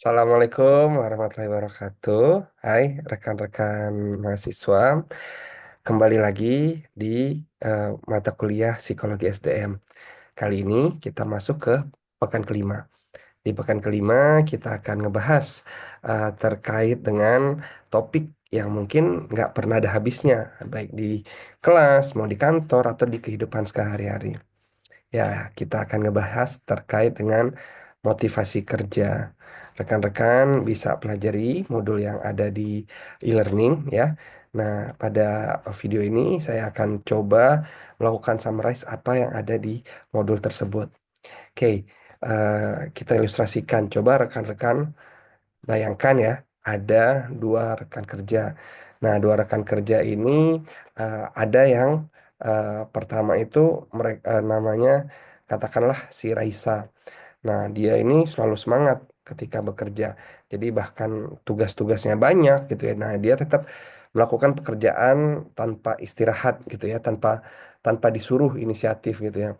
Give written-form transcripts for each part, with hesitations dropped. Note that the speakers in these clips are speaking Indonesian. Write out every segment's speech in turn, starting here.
Assalamualaikum warahmatullahi wabarakatuh. Hai rekan-rekan mahasiswa, kembali lagi di mata kuliah Psikologi SDM. Kali ini kita masuk ke pekan kelima. Di pekan kelima kita akan ngebahas terkait dengan topik yang mungkin nggak pernah ada habisnya, baik di kelas, mau di kantor, atau di kehidupan sehari-hari. Ya, kita akan ngebahas terkait dengan motivasi kerja. Rekan-rekan bisa pelajari modul yang ada di e-learning ya. Nah, pada video ini saya akan coba melakukan summarize apa yang ada di modul tersebut. Oke, eh, kita ilustrasikan. Coba rekan-rekan bayangkan ya, ada dua rekan kerja. Nah, dua rekan kerja ini ada yang pertama itu mereka namanya katakanlah si Raisa. Nah, dia ini selalu semangat ketika bekerja. Jadi bahkan tugas-tugasnya banyak gitu ya. Nah, dia tetap melakukan pekerjaan tanpa istirahat gitu ya, tanpa tanpa disuruh inisiatif gitu ya.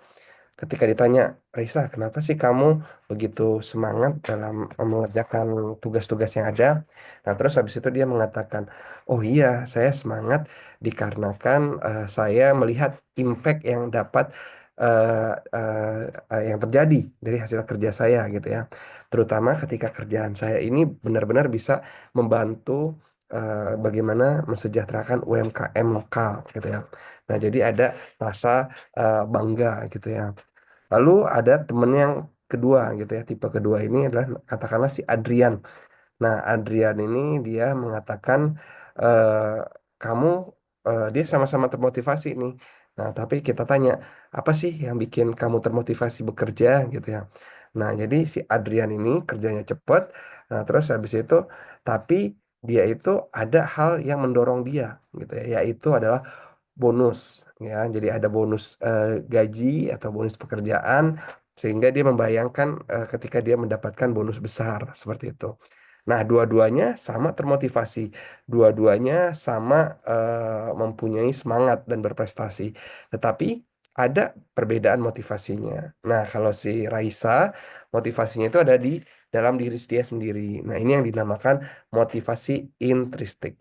Ketika ditanya, Risa, kenapa sih kamu begitu semangat dalam mengerjakan tugas-tugas yang ada? Nah, terus habis itu dia mengatakan, oh iya, saya semangat dikarenakan saya melihat impact yang dapat eh, yang terjadi dari hasil kerja saya gitu ya. Terutama ketika kerjaan saya ini benar-benar bisa membantu bagaimana mensejahterakan UMKM lokal gitu ya. Nah, jadi ada rasa bangga gitu ya. Lalu ada temen yang kedua gitu ya, tipe kedua ini adalah katakanlah si Adrian. Nah, Adrian ini dia mengatakan eh, kamu dia sama-sama termotivasi nih. Nah, tapi kita tanya, apa sih yang bikin kamu termotivasi bekerja gitu ya. Nah, jadi si Adrian ini kerjanya cepat. Nah, terus habis itu tapi dia itu ada hal yang mendorong dia gitu ya, yaitu adalah bonus ya. Jadi ada bonus gaji atau bonus pekerjaan sehingga dia membayangkan ketika dia mendapatkan bonus besar seperti itu. Nah, dua-duanya sama termotivasi, dua-duanya sama mempunyai semangat dan berprestasi. Tetapi ada perbedaan motivasinya. Nah, kalau si Raisa, motivasinya itu ada di dalam diri dia sendiri. Nah, ini yang dinamakan motivasi intristik.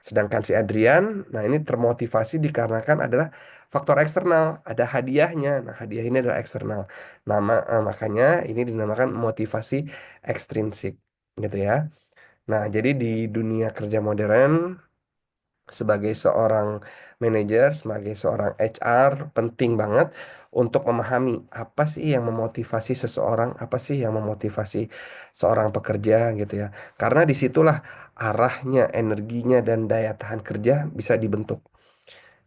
Sedangkan si Adrian, nah ini termotivasi dikarenakan adalah faktor eksternal, ada hadiahnya. Nah, hadiah ini adalah eksternal. Makanya ini dinamakan motivasi ekstrinsik, gitu ya. Nah, jadi di dunia kerja modern sebagai seorang manajer, sebagai seorang HR, penting banget untuk memahami apa sih yang memotivasi seseorang, apa sih yang memotivasi seorang pekerja gitu ya. Karena disitulah arahnya, energinya, dan daya tahan kerja bisa dibentuk.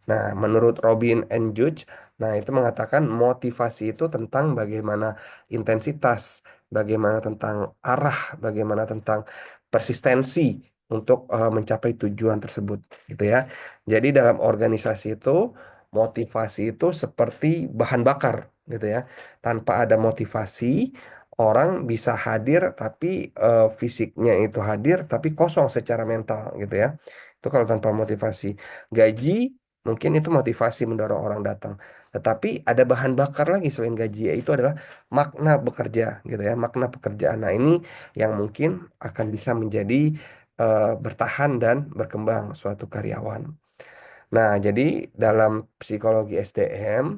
Nah, menurut Robin and Judge, nah itu mengatakan motivasi itu tentang bagaimana intensitas, bagaimana tentang arah, bagaimana tentang persistensi untuk mencapai tujuan tersebut, gitu ya. Jadi dalam organisasi itu motivasi itu seperti bahan bakar, gitu ya. Tanpa ada motivasi, orang bisa hadir tapi fisiknya itu hadir tapi kosong secara mental, gitu ya. Itu kalau tanpa motivasi. Gaji mungkin itu motivasi mendorong orang datang. Tetapi ada bahan bakar lagi selain gaji, yaitu adalah makna bekerja, gitu ya, makna pekerjaan. Nah, ini yang mungkin akan bisa menjadi bertahan dan berkembang suatu karyawan. Nah, jadi dalam psikologi SDM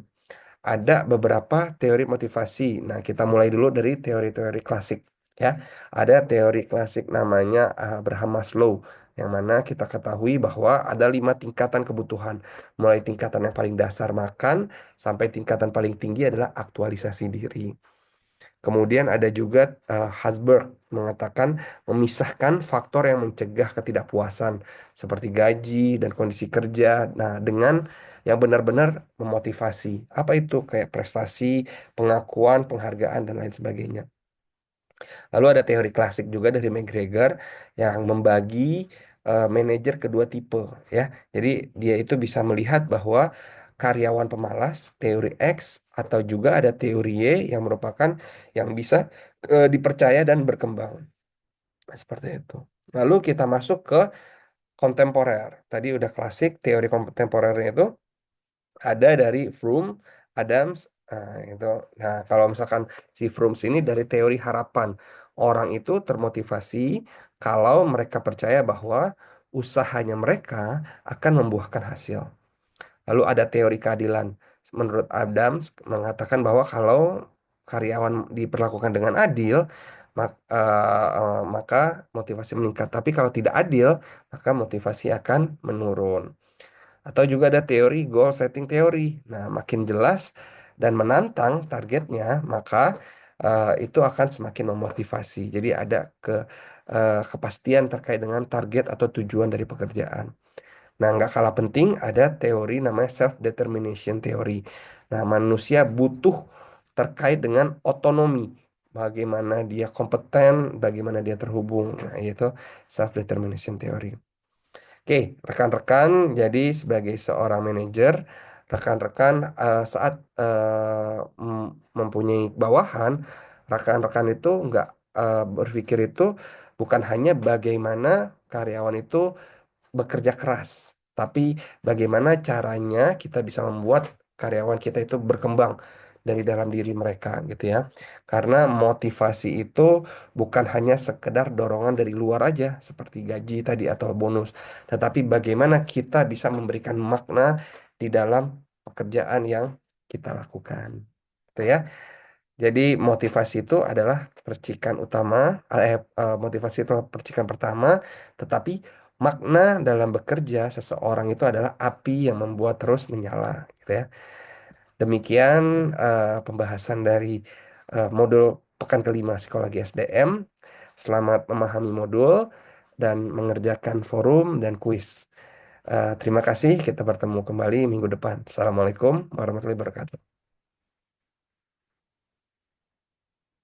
ada beberapa teori motivasi. Nah, kita mulai dulu dari teori-teori klasik ya. Ada teori klasik namanya Abraham Maslow, yang mana kita ketahui bahwa ada 5 tingkatan kebutuhan. Mulai tingkatan yang paling dasar makan sampai tingkatan paling tinggi adalah aktualisasi diri. Kemudian ada juga Hasberg mengatakan memisahkan faktor yang mencegah ketidakpuasan seperti gaji dan kondisi kerja. Nah, dengan yang benar-benar memotivasi. Apa itu? Kayak prestasi, pengakuan, penghargaan dan lain sebagainya. Lalu ada teori klasik juga dari McGregor yang membagi manajer kedua tipe ya. Jadi dia itu bisa melihat bahwa karyawan pemalas, teori X, atau juga ada teori Y yang merupakan yang bisa dipercaya dan berkembang. Seperti itu. Lalu kita masuk ke kontemporer. Tadi udah klasik, teori kontemporernya itu ada dari Froome, Adams, Itu. Nah, kalau misalkan si Frums ini dari teori harapan, orang itu termotivasi kalau mereka percaya bahwa usahanya mereka akan membuahkan hasil. Lalu ada teori keadilan. Menurut Adams mengatakan bahwa kalau karyawan diperlakukan dengan adil, maka motivasi meningkat. Tapi kalau tidak adil, maka motivasi akan menurun. Atau juga ada teori goal setting teori. Nah, makin jelas dan menantang targetnya, maka itu akan semakin memotivasi. Jadi ada kepastian terkait dengan target atau tujuan dari pekerjaan. Nah, nggak kalah penting ada teori namanya self-determination theory. Nah, manusia butuh terkait dengan otonomi. Bagaimana dia kompeten, bagaimana dia terhubung. Nah, itu self-determination theory. Oke, rekan-rekan, jadi sebagai seorang manajer, rekan-rekan saat mempunyai bawahan, rekan-rekan itu nggak berpikir itu bukan hanya bagaimana karyawan itu bekerja keras, tapi bagaimana caranya kita bisa membuat karyawan kita itu berkembang dari dalam diri mereka gitu ya. Karena motivasi itu bukan hanya sekedar dorongan dari luar aja seperti gaji tadi atau bonus, tetapi bagaimana kita bisa memberikan makna di dalam pekerjaan yang kita lakukan. Gitu ya. Jadi motivasi itu adalah percikan utama, motivasi itu adalah percikan pertama, tetapi makna dalam bekerja seseorang itu adalah api yang membuat terus menyala, gitu ya. Demikian pembahasan dari modul pekan kelima psikologi SDM. Selamat memahami modul dan mengerjakan forum dan kuis. Terima kasih, kita bertemu kembali minggu depan. Assalamualaikum warahmatullahi wabarakatuh.